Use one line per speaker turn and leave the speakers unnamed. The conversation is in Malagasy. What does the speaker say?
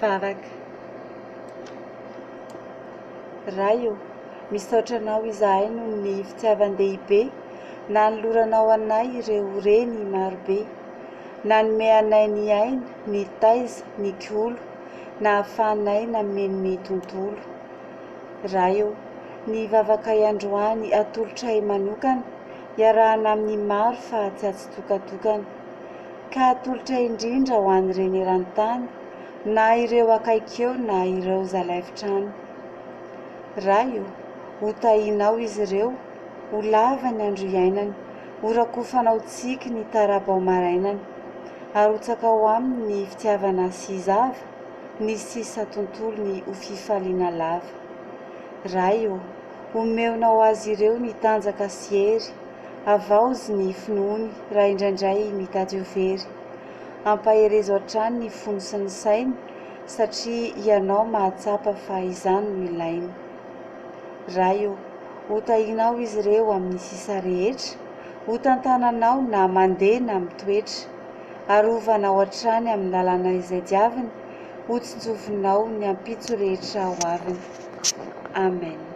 Faraka. Raio, misaotra anao izahay noho ny fitiavan-dehibe na noloranao anay ireo reny marobe, na nome anay ny aina, ny taiza, ny kolo, na ahafahanay nameno ny tontolo. Raio, ny vavakay androany atolotray manokana, iarahana amin'ny maro fa tsy atsitokatokana, ka atolotra indrindra ho an'ireny eran-tany, na ireo akaikeo na ireo zalahivitrano. Raio, ho tahinao izy ireo, ho lava ny andro iainany, ho rakofanao tsiky ny tarabao marainany, arotsaka ho aminy ny fitiavana sy zava, ny sisa tontolo ny ho fifaliana lava. Raio, omeonao azy ireo ny tanjaka sy hery, avaozy ny finoany raha indraindray mitady ho very. Ampaherezo hatrany ny fony sy ny sainy, satria ianao mahatsapa fa izany no ilainy. Raio, ho tahinao izy ireo amin'ny sisa rehetra, ho tantananao na mandeha na mitoetra, arovanao hatrany amin'ny lalana izay diaviny, ho tsinjovinao ny ampitso rehetra ho aviny. Amen.